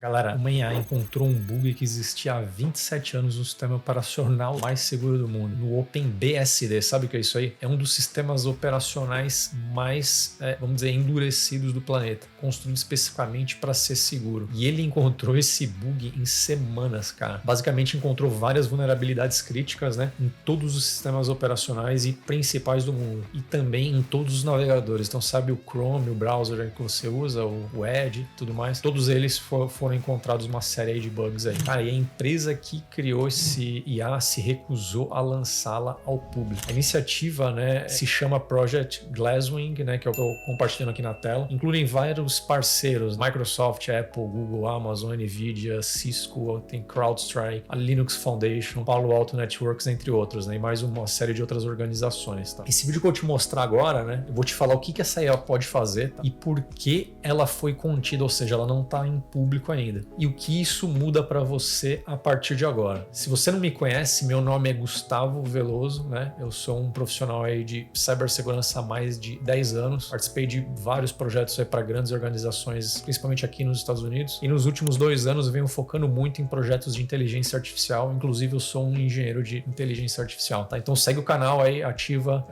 Galera, a OpenAI encontrou um bug que existia há 27 anos no sistema operacional mais seguro do mundo, no OpenBSD. Sabe o que é isso aí? É um dos sistemas operacionais mais, vamos dizer, endurecidos do planeta, construído especificamente para ser seguro. E ele encontrou esse bug em semanas, cara. Basicamente encontrou várias vulnerabilidades críticas, né, em todos os sistemas operacionais e principais do mundo. E também em todos os navegadores. Então, sabe o Chrome, o browser que você usa, o Edge, tudo mais. Todos eles foram encontrados uma série aí de bugs aí. Cara, e a empresa que criou esse IA se recusou a lançá-la ao público. A iniciativa, né, se chama Project Glasswing, né, que eu estou compartilhando aqui na tela. Incluem vários parceiros, Microsoft, Apple, Google, Amazon, Nvidia, Cisco, tem CrowdStrike, a Linux Foundation, Palo Alto Networks, entre outros, né, e mais uma série de outras organizações, tá? Esse vídeo que eu vou te mostrar agora, né, eu vou te falar o que essa IA pode fazer, tá? E por que ela foi contida, ou seja, ela não está em público ainda. E o que isso muda para você a partir de agora. Se você não me conhece, meu nome é Gustavo Veloso, né? Eu sou um profissional aí de cibersegurança há mais de 10 anos. Participei de vários projetos aí para grandes organizações, principalmente aqui nos Estados Unidos. E nos últimos 2 anos eu venho focando muito em projetos de inteligência artificial. Inclusive eu sou um engenheiro de inteligência artificial, tá? Então segue o canal aí, ativa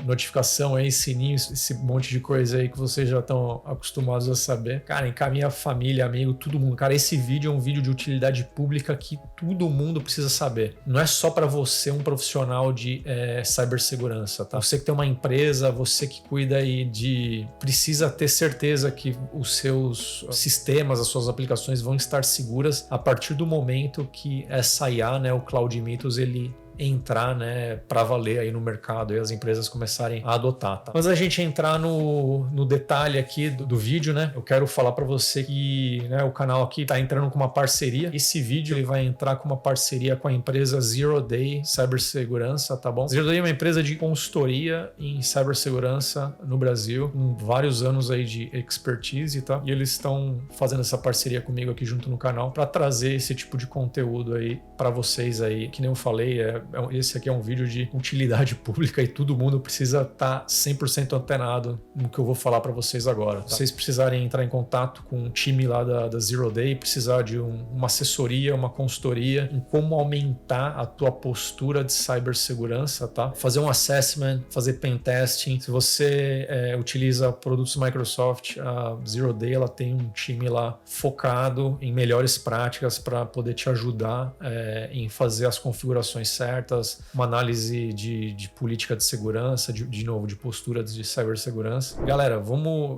notificação aí, sininho, esse monte de coisa aí que vocês já estão acostumados a saber. Cara, encaminha família, amigo, todo mundo. Cara, esse vídeo é um vídeo de utilidade pública que todo mundo precisa saber. Não é só para você, um profissional de cibersegurança, tá? Você que tem uma empresa, você que cuida aí precisa ter certeza que os seus sistemas, as suas aplicações vão estar seguras a partir do momento que essa IA, né, o Cloud Mythos, ele entrar, né, para valer aí no mercado e as empresas começarem a adotar, tá? Mas a gente entrar no detalhe aqui do vídeo, né, eu quero falar para você que, né, o canal aqui tá entrando com uma parceria. Esse vídeo ele vai entrar com uma parceria com a empresa Zero Day Cibersegurança, tá bom? Zero Day é uma empresa de consultoria em cibersegurança no Brasil, com vários anos aí de expertise, tá? E eles estão fazendo essa parceria comigo aqui junto no canal para trazer esse tipo de conteúdo aí para vocês aí, que nem eu falei, esse aqui é um vídeo de utilidade pública e todo mundo precisa estar 100% antenado no que eu vou falar para vocês agora. Tá? Se vocês precisarem entrar em contato com o time lá da Zero Day, precisar de uma assessoria, uma consultoria em como aumentar a tua postura de cibersegurança, tá? Fazer um assessment, fazer pen testing. Se você utiliza produtos Microsoft, a Zero Day ela tem um time lá focado em melhores práticas para poder te ajudar em fazer as configurações certas, uma análise de política de segurança, de novo, de postura de cibersegurança. Galera,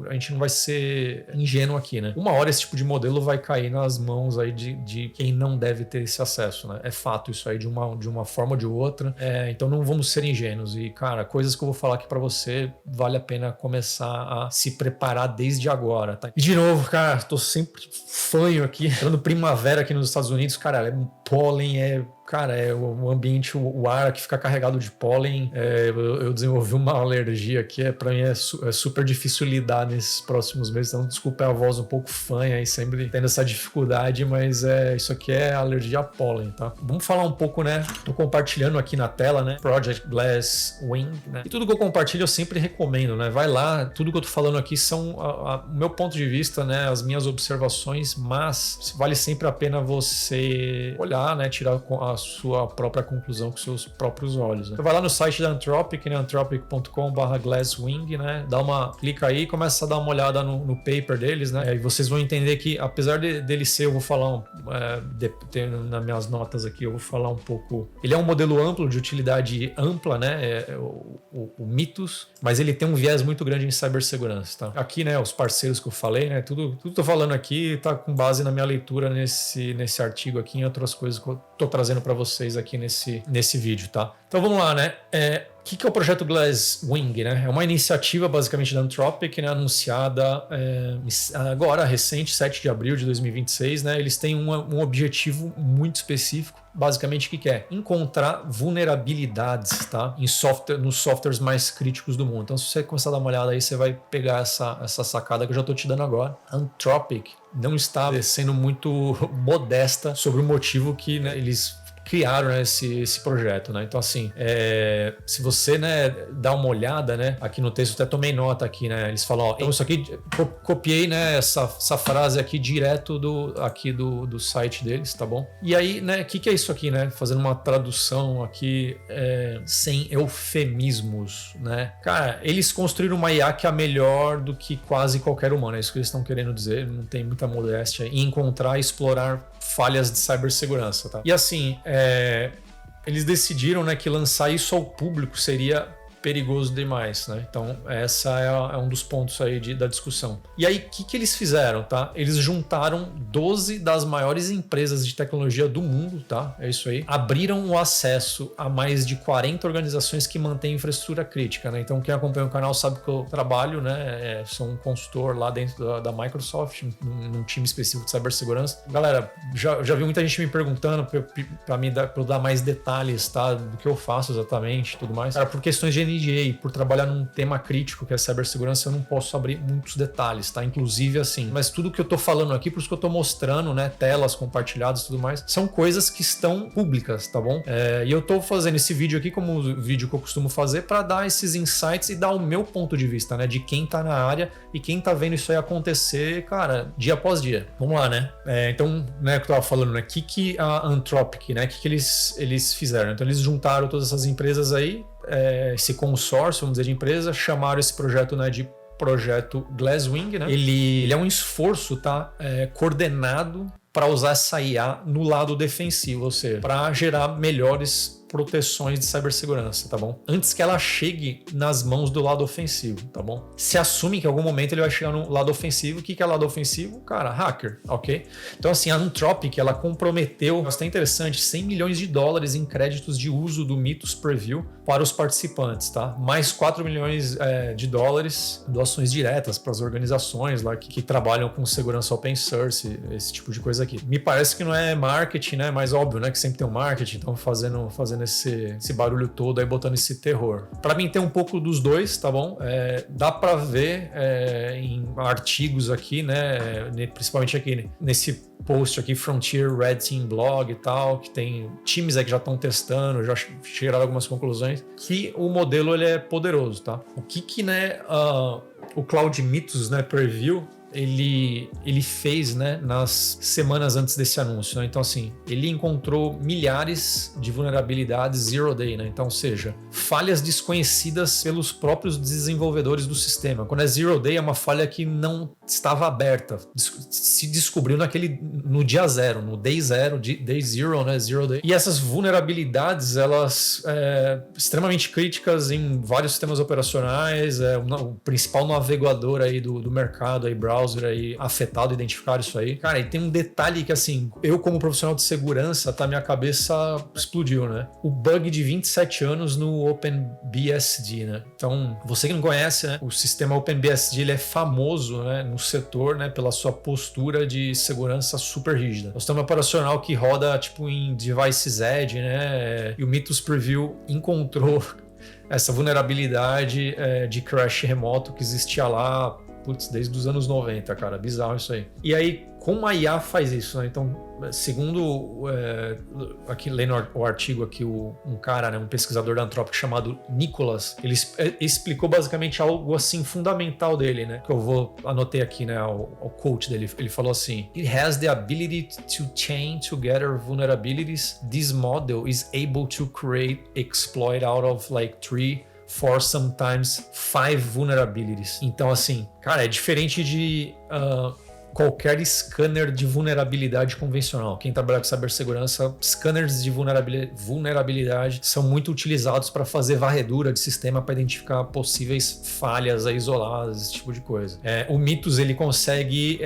a gente não vai ser ingênuo aqui, né? Uma hora esse tipo de modelo vai cair nas mãos aí de quem não deve ter esse acesso, né? É fato isso aí de uma forma ou de outra. Então não vamos ser ingênuos. E, cara, coisas que eu vou falar aqui pra você, vale a pena começar a se preparar desde agora, tá? E de novo, cara, tô sempre fanho aqui, entrando primavera aqui nos Estados Unidos, cara, é um pólen, cara, o ambiente, o ar que fica carregado de pólen. Eu desenvolvi uma alergia aqui, pra mim é super difícil lidar nesses próximos meses, então desculpa a voz um pouco fanha e sempre tendo essa dificuldade, mas isso aqui é alergia a pólen, tá? Vamos falar um pouco, né? Tô compartilhando aqui na tela, né? Project Glasswing, né? E tudo que eu compartilho eu sempre recomendo, né? Vai lá, tudo que eu tô falando aqui são o meu ponto de vista, né? As minhas observações, mas vale sempre a pena você olhar, né? Tirar a sua própria conclusão com seus próprios olhos, né? Então vai lá no site da Anthropic, né? anthropic.com/glasswing, né? Clica aí, começa a dar uma olhada no paper deles, né? E vocês vão entender que, apesar dele ser, eu vou falar nas minhas notas aqui, eu vou falar um pouco. Ele é um modelo amplo, de utilidade ampla, né? O Mythos, mas ele tem um viés muito grande em cibersegurança, tá? Aqui, né? Os parceiros que eu falei, né? Tudo que eu tô falando aqui tá com base na minha leitura nesse artigo aqui, em outras coisas que eu tô trazendo para vocês aqui nesse vídeo, tá? Então vamos lá, né? O que é o projeto Glasswing, né? É uma iniciativa basicamente da Anthropic, né? Anunciada agora, recente, 7 de abril de 2026, né? Eles têm um objetivo muito específico. Basicamente, o que é? Encontrar vulnerabilidades, tá? Nos softwares mais críticos do mundo. Então, se você começar a dar uma olhada aí, você vai pegar essa sacada que eu já estou te dando agora. Anthropic não está sendo muito modesta sobre o motivo que, né, eles criaram, né, esse projeto, né? Então, assim, se você, né, dá uma olhada, né, aqui no texto, até tomei nota aqui, né? Eles falam, ó, então isso aqui, copiei, né, essa frase aqui direto do site deles, tá bom? E aí, né, o que é isso aqui, né? Fazendo uma tradução aqui sem eufemismos, né? Cara, eles construíram uma IA que é melhor do que quase qualquer humano, é isso que eles estão querendo dizer, não tem muita modéstia em encontrar e explorar falhas de cibersegurança, tá? E assim, eles decidiram, né, que lançar isso ao público seria perigoso demais, né? Então, essa é um dos pontos aí da discussão. E aí, o que eles fizeram, tá? Eles juntaram 12 das maiores empresas de tecnologia do mundo, tá? É isso aí. Abriram o acesso a mais de 40 organizações que mantêm infraestrutura crítica, né? Então, quem acompanha o canal sabe que eu trabalho, né? Sou um consultor lá dentro da Microsoft, num time específico de cibersegurança. Galera, já vi muita gente me perguntando para eu dar mais detalhes, tá? Do que eu faço exatamente, tudo mais. Cara, por questões de NDA, por trabalhar num tema crítico que é a cibersegurança, eu não posso abrir muitos detalhes, tá? Inclusive assim, mas tudo que eu tô falando aqui, por isso que eu tô mostrando, né, telas compartilhadas e tudo mais, são coisas que estão públicas, tá bom? E eu tô fazendo esse vídeo aqui como o vídeo que eu costumo fazer para dar esses insights e dar o meu ponto de vista, né, de quem tá na área e quem tá vendo isso aí acontecer, cara, dia após dia. Vamos lá, né? Então, né, que eu tava falando, né, que a Anthropic, né, que eles fizeram? Então, eles juntaram todas essas empresas aí, esse consórcio, vamos dizer, de empresa, chamaram esse projeto, né, de projeto Glasswing, né? Ele é um esforço, tá, coordenado para usar essa IA no lado defensivo, ou seja, para gerar melhores proteções de cibersegurança, tá bom? Antes que ela chegue nas mãos do lado ofensivo, tá bom? Se assume que em algum momento ele vai chegar no lado ofensivo. O que é lado ofensivo? Cara, hacker, ok? Então, assim, a Anthropic, ela comprometeu, bastante interessante, 100 milhões de dólares em créditos de uso do Mythos Preview para os participantes, tá? Mais 4 milhões de dólares, doações diretas para as organizações lá que trabalham com segurança open source, esse tipo de coisa aqui. Me parece que não é marketing, né? Mas óbvio, né? Que sempre tem um marketing, então fazendo esse barulho todo aí, botando esse terror. Para mim tem um pouco dos dois, tá bom? Dá para ver em artigos aqui, né? Principalmente aqui nesse post aqui, Frontier Red Team Blog e tal, que tem times aí que já estão testando, já chegaram a algumas conclusões, que o modelo ele é poderoso, tá? O que né, o Cloud Mythos, né, Preview, ele fez, né, nas semanas antes desse anúncio, né? Então, assim, ele encontrou milhares de vulnerabilidades zero day, né? Então, ou seja, falhas desconhecidas pelos próprios desenvolvedores do sistema. Quando é zero day, é uma falha que não estava aberta, se descobriu no dia zero, no day zero, day zero, né? Zero day. E essas vulnerabilidades, elas extremamente críticas em vários sistemas operacionais, o principal navegador aí do mercado, aí, browser aí afetado, identificar isso aí. Cara, e tem um detalhe que, assim, eu como profissional de segurança, tá, minha cabeça explodiu, né? O bug de 27 anos no OpenBSD, né? Então, você que não conhece, né, o sistema OpenBSD, ele é famoso, né, no setor, né, pela sua postura de segurança super rígida. O sistema operacional que roda, tipo, em devices edge, né? E o Mythos Preview encontrou essa vulnerabilidade de crash remoto que existia lá, desde os anos 90, cara, bizarro isso aí. E aí, como a IA faz isso, né? Então, segundo, aqui lendo o artigo aqui, um cara, né, um pesquisador da Anthropic chamado Nicholas, ele explicou basicamente algo assim fundamental dele, né? Que eu anotei aqui, né, o quote dele. Ele falou assim: "It has the ability to chain together vulnerabilities. This model is able to create exploit out of like 3, 4, sometimes 5 vulnerabilities." Então, assim, cara, é diferente de qualquer scanner de vulnerabilidade convencional. Quem trabalha com cibersegurança, scanners de vulnerabilidade são muito utilizados para fazer varredura de sistema para identificar possíveis falhas isoladas, esse tipo de coisa. O Mythos, ele consegue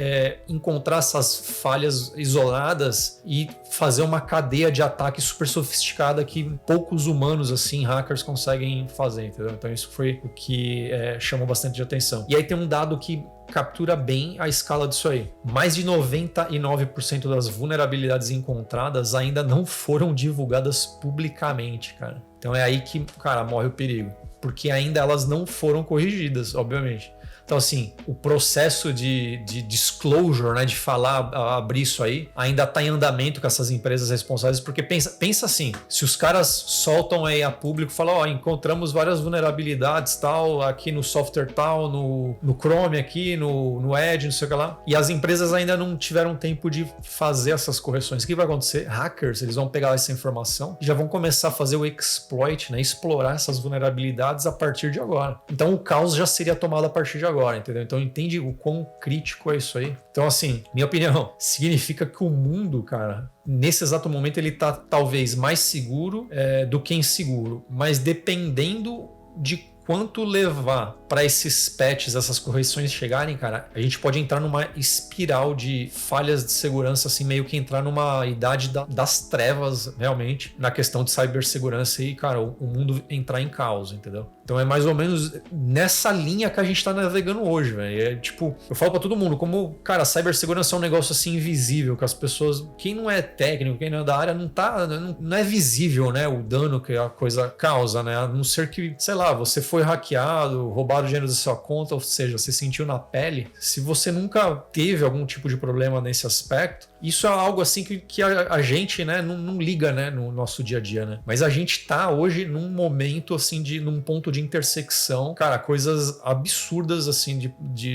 encontrar essas falhas isoladas e fazer uma cadeia de ataque super sofisticada que poucos humanos, assim, hackers, conseguem fazer, entendeu? Então isso foi o que chamou bastante atenção. E aí tem um dado que captura bem a escala disso aí. Mais de 99% das vulnerabilidades encontradas ainda não foram divulgadas publicamente, cara. Então é aí que, cara, morre o perigo. Porque ainda elas não foram corrigidas, obviamente. Então, assim, o processo de disclosure, né, de falar, abrir isso aí, ainda está em andamento com essas empresas responsáveis, porque pensa assim, se os caras soltam aí a público, falam, ó, encontramos várias vulnerabilidades, tal, aqui no software tal, no Chrome aqui, no Edge, não sei o que lá, e as empresas ainda não tiveram tempo de fazer essas correções. O que vai acontecer? Hackers, eles vão pegar essa informação e já vão começar a fazer o exploit, né, explorar essas vulnerabilidades a partir de agora. Então, o caos já seria tomado a partir de agora, entendeu? Então, entende o quão crítico é isso aí? Então, assim, minha opinião, significa que o mundo, cara, nesse exato momento ele tá talvez mais seguro do que inseguro, mas dependendo de quanto levar para esses patches, essas correções chegarem, cara, a gente pode entrar numa espiral de falhas de segurança, assim, meio que entrar numa idade das trevas, realmente, na questão de cibersegurança e, cara, o mundo entrar em caos, entendeu? Então é mais ou menos nessa linha que a gente tá navegando hoje, velho. É tipo, eu falo pra todo mundo, como, cara, a cibersegurança é um negócio assim invisível, que as pessoas, quem não é técnico, quem não é da área, não é visível, né, o dano que a coisa causa, né? A não ser que, sei lá, você foi hackeado, roubaram o dinheiro da sua conta, ou seja, você sentiu na pele. Se você nunca teve algum tipo de problema nesse aspecto, isso é algo assim que a gente, né, não liga, né, no nosso dia a dia, né? Mas a gente tá hoje num momento, assim, num ponto de intersecção, cara, coisas absurdas, assim,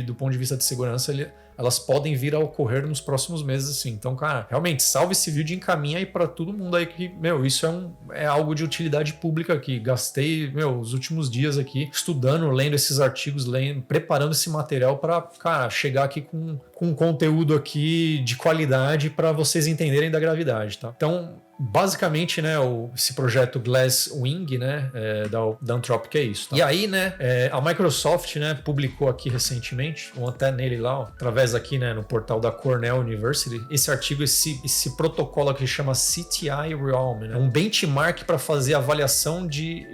do ponto de vista de segurança, elas podem vir a ocorrer nos próximos meses, assim. Então, cara, realmente, salve esse vídeo e encaminha aí pra todo mundo aí que, meu, isso é algo de utilidade pública aqui. Gastei, meu, os últimos dias aqui estudando, lendo esses artigos, preparando esse material pra, cara, chegar aqui com conteúdo aqui de qualidade para vocês entenderem da gravidade, tá? Então, basicamente, né, esse projeto Glasswing, né, da Anthropic é isso. Tá? E aí, né, a Microsoft, né, publicou aqui recentemente, ou até nele lá, ó, através aqui, né, no portal da Cornell University, esse artigo, esse protocolo que chama CTI Realm, né, um benchmark para fazer avaliação de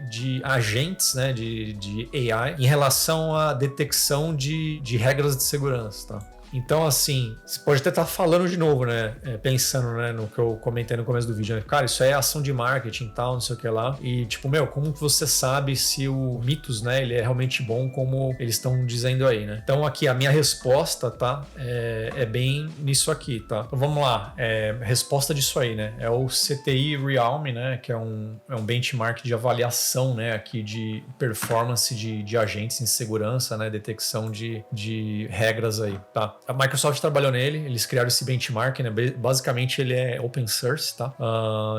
agentes, né, de AI em relação à detecção de regras de segurança, tá? Então, assim, você pode até estar falando de novo, né? Pensando, né, no que eu comentei no começo do vídeo, né? Cara, isso é ação de marketing e tal, não sei o que lá. E, tipo, meu, como que você sabe se o Mythos, né, ele é realmente bom como eles estão dizendo aí, né? Então, aqui, a minha resposta, tá? É bem nisso aqui, tá? Então, vamos lá. Resposta disso aí, né? É o CTI Realm, né? Que é um benchmark de avaliação, né? Aqui de performance de agentes em segurança, né? Detecção de regras aí, tá? A Microsoft trabalhou nele, eles criaram esse benchmark, né? Basicamente ele é open source, tá?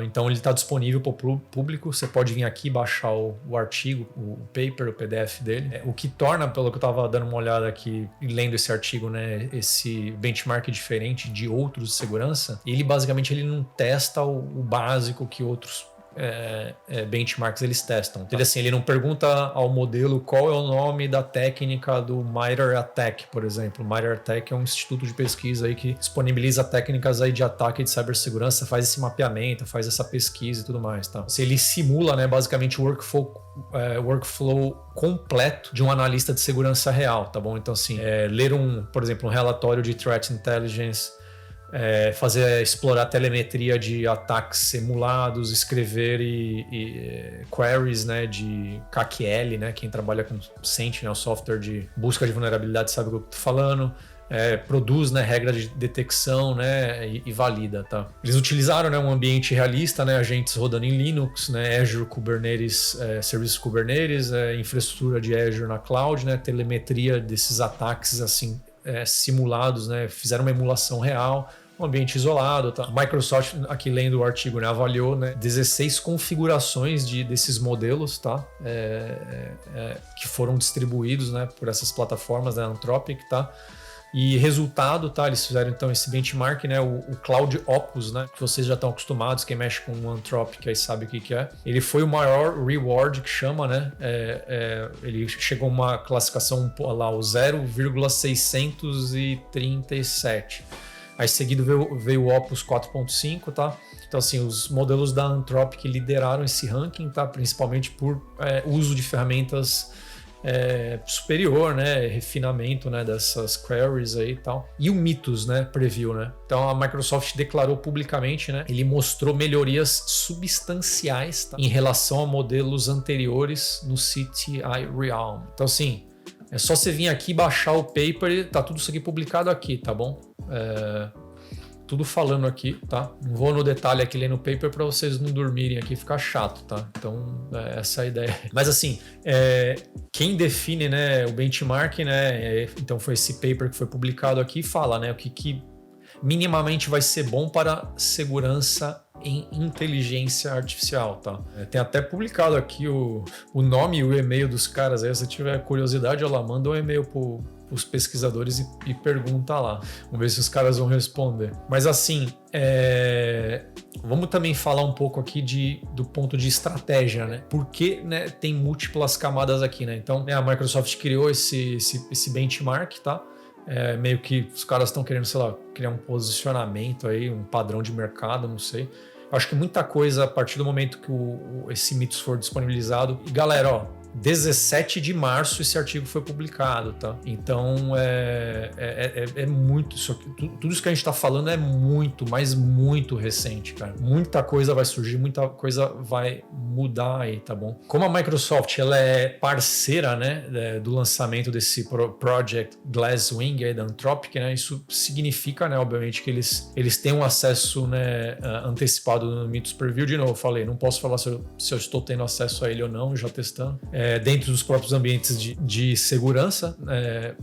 Então ele está disponível para o público, você pode vir aqui baixar o artigo, o paper, o PDF dele. O que torna, pelo que eu estava dando uma olhada aqui, lendo esse artigo, né? Esse benchmark diferente de outros de segurança, ele basicamente ele não testa o básico que outros benchmarks eles testam. Tá? Ele não pergunta ao modelo qual é o nome da técnica do MITRE ATT&CK, por exemplo. O MITRE ATT&CK é um instituto de pesquisa aí que disponibiliza técnicas aí de ataque de cibersegurança, faz esse mapeamento, faz essa pesquisa e tudo mais. Tá? Se ele simula, né, basicamente o workflow completo de um analista de segurança real, tá bom? Então, assim, ler por exemplo, um relatório de Threat Intelligence, explorar telemetria de ataques simulados, escrever queries, né, de KQL, né, quem trabalha com Sentinel, software de busca de vulnerabilidade sabe o que eu tô falando, produz, né, regra de detecção, né, e valida, tá? Eles utilizaram, né, um ambiente realista, né, agentes rodando em Linux, né, Azure Kubernetes, serviços Kubernetes, infraestrutura de Azure na cloud, né, telemetria desses ataques assim simulados, né, fizeram uma emulação real, um ambiente isolado, tá? A Microsoft, aqui lendo o artigo, né, avaliou, né, 16 configurações desses modelos, tá? Que foram distribuídos, né, por essas plataformas da Anthropic, tá? E resultado, tá? Eles fizeram então esse benchmark, né? O Cloud Opus, né? Que vocês já estão acostumados, quem mexe com o Anthropic aí sabe o que é. Ele foi o maior reward que chama, né? Ele chegou a uma classificação lá, o 0,637. Aí seguido veio o Opus 4.5, tá? Então, assim, os modelos da Anthropic lideraram esse ranking, tá? Principalmente por uso de ferramentas superior, né? Refinamento, né? Dessas queries aí e tal. E o Mythos, né? Preview, né? Então, a Microsoft declarou publicamente, né? Ele mostrou melhorias substanciais, tá? Em relação a modelos anteriores no CTI Realm. Então, assim, É só você vir aqui, baixar o paper e tá tudo isso aqui publicado aqui, tá bom? Tudo falando aqui, tá? Não vou no detalhe aqui lendo o paper para vocês não dormirem aqui e ficar chato, tá? Então, essa é a ideia. Mas assim, quem define, né, o benchmark, né? Então foi esse paper que foi publicado aqui, fala, né, o que minimamente vai ser bom para segurança em inteligência artificial, tá? Tem até publicado aqui o nome e o e-mail dos caras. Aí, se você tiver curiosidade, olha lá, manda um e-mail os pesquisadores e pergunta lá. Vamos ver se os caras vão responder. Mas assim, vamos também falar um pouco aqui do ponto de estratégia, né? Porque, né, tem múltiplas camadas aqui, né? Então, a Microsoft criou esse benchmark, tá? Meio que os caras estão querendo, sei lá, criar um posicionamento aí, um padrão de mercado, não sei. Acho que muita coisa, a partir do momento que esse Mythos for disponibilizado. E galera, ó, 17 de março esse artigo foi publicado, tá? Então é muito isso aqui, tudo isso que a gente tá falando é muito, mas muito recente, cara. Muita coisa vai surgir, muita coisa vai mudar aí, tá bom? Como a Microsoft ela é parceira, né, do lançamento desse Project Glasswing aí da Anthropic, né? Isso significa, né, obviamente que eles têm um acesso, né, antecipado no Mythos Preview. De novo, eu falei, não posso falar se eu estou tendo acesso a ele ou não, já testando. Dentro dos próprios ambientes de segurança,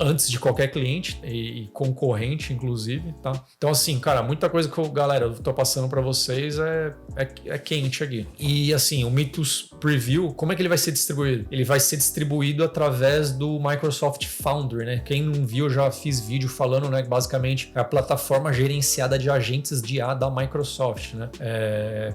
antes de qualquer cliente e concorrente, inclusive, tá? Então, assim, cara, muita coisa que eu tô passando para vocês é quente aqui. E, assim, o Mythos Preview, como é que ele vai ser distribuído? Ele vai ser distribuído através do Microsoft Foundry, né? Quem não viu, eu já fiz vídeo falando, né, que basicamente é a plataforma gerenciada de agentes de IA da Microsoft, né?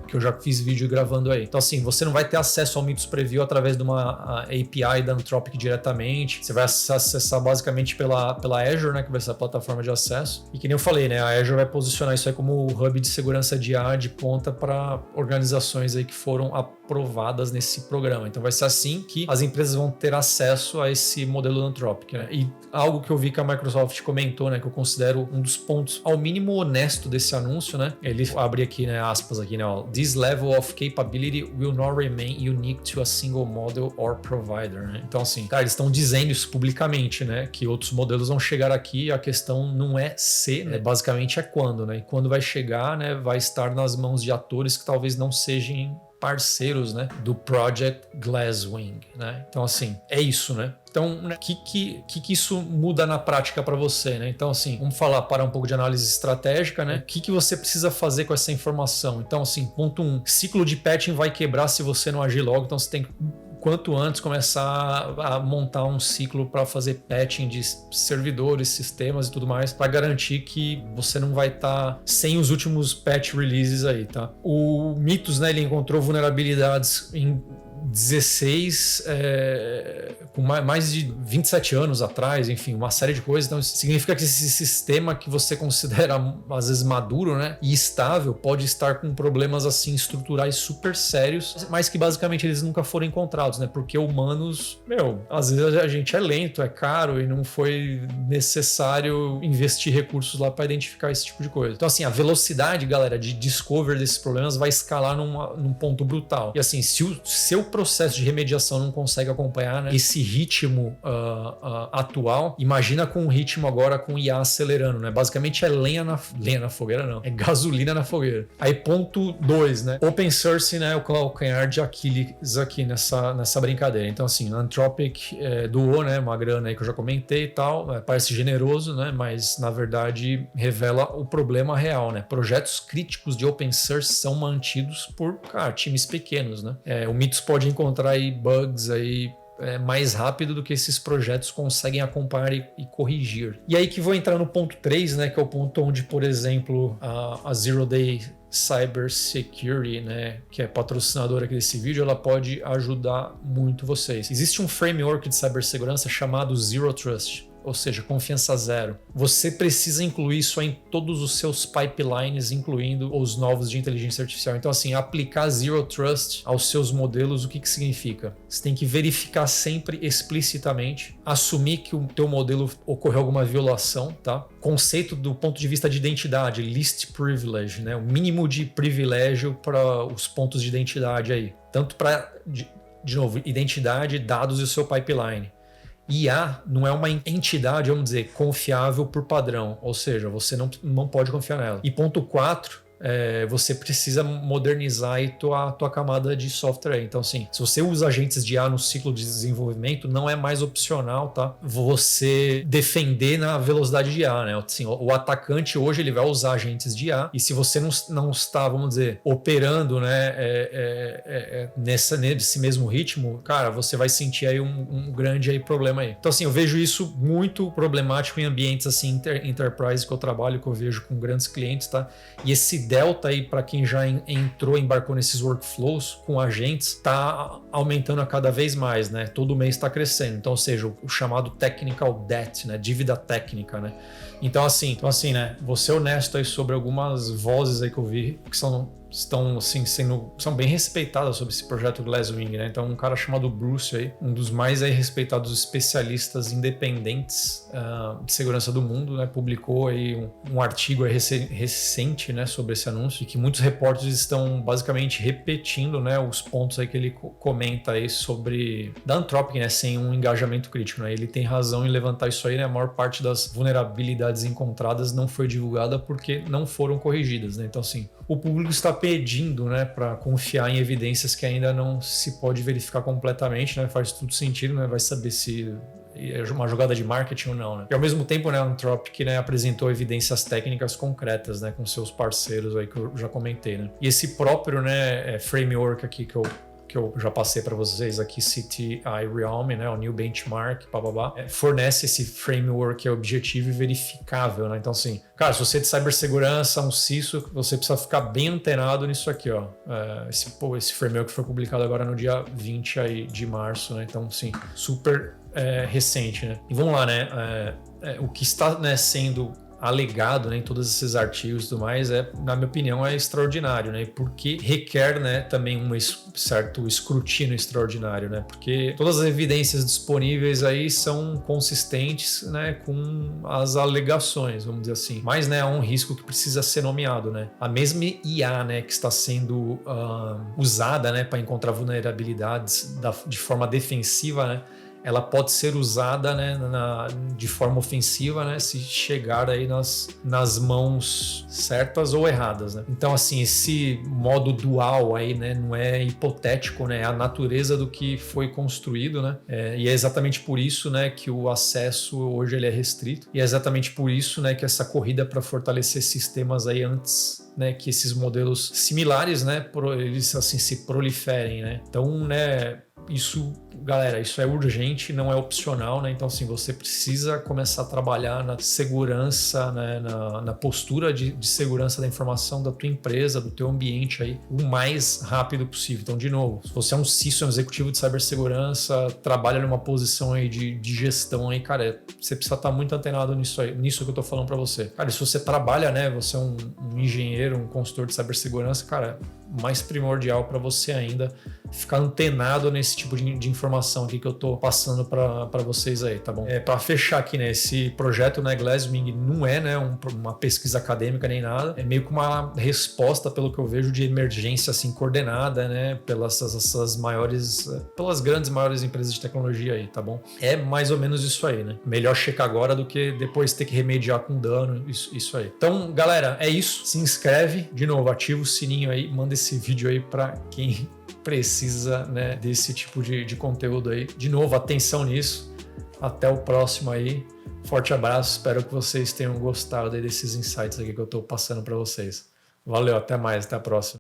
Que eu já fiz vídeo gravando aí. Então, assim, você não vai ter acesso ao Mythos Preview através de uma API da Anthropic diretamente. Você vai acessar basicamente pela Azure, né, que vai ser a plataforma de acesso. E que nem eu falei, né, a Azure vai posicionar isso aí como o hub de segurança de IA de ponta para organizações aí que foram aprovadas nesse programa. Então vai ser assim que as empresas vão ter acesso a esse modelo da Anthropic, né? E algo que eu vi que a Microsoft comentou, né, que eu considero um dos pontos ao mínimo honesto desse anúncio, né? Ele abre aqui, né, aspas aqui, né, ó, "This level of capability will not remain unique to a single model or provider", né? Então, assim, cara, eles estão dizendo isso publicamente, né? Que outros modelos vão chegar aqui, a questão não é se, né? Basicamente é quando, né? E quando vai chegar, né? Vai estar nas mãos de atores que talvez não sejam parceiros, né, do Project Glasswing, né? Então, assim, é isso, né? Então, o que isso muda na prática para você, né? Então, assim, vamos parar um pouco de análise estratégica, né? O que você precisa fazer com essa informação? Então, assim, ponto 1, ciclo de patching vai quebrar se você não agir logo, então você tem que quanto antes começar a montar um ciclo para fazer patching de servidores, sistemas e tudo mais, para garantir que você não vai estar sem os últimos patch releases aí, tá? O Mythos, né, ele encontrou vulnerabilidades em 16, com mais de 27 anos atrás, enfim, uma série de coisas. Então, isso significa que esse sistema que você considera, às vezes, maduro, né, e estável, pode estar com problemas, assim, estruturais super sérios, mas que, basicamente, eles nunca foram encontrados, né, porque humanos, às vezes a gente é lento, é caro e não foi necessário investir recursos lá para identificar esse tipo de coisa. Então, assim, a velocidade, galera, de discover desses problemas vai escalar num ponto brutal. E, assim, se o seu processo de remediação não consegue acompanhar, né, esse ritmo atual, imagina com o ritmo agora com IA acelerando, né? Basicamente é lenha na fogueira, não. É gasolina na fogueira. Aí ponto 2, né? Open source, né? O calcanhar de Aquiles aqui nessa brincadeira. Então, assim, a Anthropic doou, né, uma grana aí que eu já comentei e tal. Parece generoso, né? Mas, na verdade, revela o problema real, né? Projetos críticos de open source são mantidos por, times pequenos, né? O Mythos pode encontrar aí bugs aí mais rápido do que esses projetos conseguem acompanhar e corrigir. E aí que vou entrar no ponto 3, né, que é o ponto onde, por exemplo, a Zero Day Cybersecurity, né, que é patrocinadora aqui desse vídeo, ela pode ajudar muito vocês. Existe um framework de cibersegurança chamado Zero Trust, ou seja, confiança zero. Você precisa incluir isso em todos os seus pipelines, incluindo os novos de inteligência artificial. Então, assim, aplicar Zero Trust aos seus modelos, o que significa? Você tem que verificar sempre explicitamente, assumir que o teu modelo ocorreu alguma violação, tá? Conceito do ponto de vista de identidade, least privilege, né? O mínimo de privilégio para os pontos de identidade aí. Tanto para, de novo, identidade, dados e o seu pipeline. IA não é uma entidade, vamos dizer, confiável por padrão, ou seja, você não pode confiar nela. E ponto 4, você precisa modernizar aí tua camada de software. Então, assim, se você usa agentes de IA no ciclo de desenvolvimento, não é mais opcional, tá? Você defender na velocidade de IA, né? Assim, o atacante hoje ele vai usar agentes de IA, e se você não está, vamos dizer, operando, né, nesse mesmo ritmo, cara, você vai sentir aí um grande aí problema aí. Então, assim, eu vejo isso muito problemático em ambientes assim enterprise que eu trabalho, que eu vejo com grandes clientes, tá? E esse delta aí para quem já embarcou nesses workflows com agentes, está aumentando a cada vez mais, né? Todo mês está crescendo. Então, ou seja, o chamado technical debt, né? Dívida técnica, né? Então assim, né? Vou ser honesto aí sobre algumas vozes aí que eu vi que estão assim, são bem respeitadas sobre esse projeto Glasswing, né? Então um cara chamado Bruce aí, um dos mais aí respeitados especialistas independentes de segurança do mundo, né? Publicou aí um artigo aí recente, né, sobre esse anúncio, e que muitos repórteres estão basicamente repetindo, né, os pontos aí que ele comenta aí sobre da Anthropic, né, sem um engajamento crítico, né? Ele tem razão em levantar isso aí, né? A maior parte das vulnerabilidades encontradas não foi divulgada porque não foram corrigidas, né? Então assim, o público está pedindo, né, para confiar em evidências que ainda não se pode verificar completamente, né? Faz tudo sentido, né? Vai saber se é uma jogada de marketing ou não, né? E ao mesmo tempo, né, a Anthropic, né, apresentou evidências técnicas concretas, né, com seus parceiros aí que eu já comentei, né? E esse próprio, né, framework aqui que eu já passei para vocês aqui, CTI Realm, né, o New Benchmark, fornece esse framework objetivo e verificável, né? Então, assim, cara, se você é de cibersegurança, um CISO, você precisa ficar bem antenado nisso aqui, ó. Esse framework foi publicado agora no dia 20 aí de março, né? Então, sim, super recente, né? E vamos lá, né? O que está, né, sendo alegado, né, em todos esses artigos e tudo mais, na minha opinião, é extraordinário, né? Porque requer, né, também um certo escrutínio extraordinário, né? Porque todas as evidências disponíveis aí são consistentes, né, com as alegações, vamos dizer assim. Mas, né, há um risco que precisa ser nomeado, né? A mesma IA, né, que está sendo usada, né, para encontrar vulnerabilidades de forma defensiva, né? Ela pode ser usada, né, de forma ofensiva, né, se chegar aí nas mãos certas ou erradas, né? Então, assim, esse modo dual aí, né, não é hipotético, né? É a natureza do que foi construído, né? E é exatamente por isso, né, que o acesso hoje ele é restrito, e é exatamente por isso, né, que essa corrida para fortalecer sistemas aí antes, né, que esses modelos similares, né, eles assim se proliferem, né? Então, né, isso, galera, isso é urgente, não é opcional, né? Então, assim, você precisa começar a trabalhar na segurança, né? na postura de segurança da informação da tua empresa, do teu ambiente aí, o mais rápido possível. Então, de novo, se você é um CISO, um executivo de cibersegurança, trabalha numa posição aí de gestão aí, cara, você precisa estar muito antenado nisso que eu tô falando para você. Cara, se você trabalha, né? Você é um engenheiro, um consultor de cibersegurança, cara, mais primordial para você ainda ficar antenado nesse tipo de informação aqui que eu tô passando para vocês aí, tá bom? Para fechar aqui, né, esse projeto, né, Glasswing não é, né, uma pesquisa acadêmica nem nada, é meio que uma resposta, pelo que eu vejo, de emergência assim coordenada, né, pelas grandes maiores empresas de tecnologia aí, tá bom? É mais ou menos isso aí, né? Melhor checar agora do que depois ter que remediar com dano, isso aí. Então, galera, é isso. Se inscreve, de novo, ativa o sininho aí, manda esse vídeo aí para quem precisa, né, desse tipo de conteúdo aí. De novo, atenção nisso. Até o próximo aí. Forte abraço. Espero que vocês tenham gostado aí desses insights aqui que eu tô passando para vocês. Valeu, até mais, até a próxima.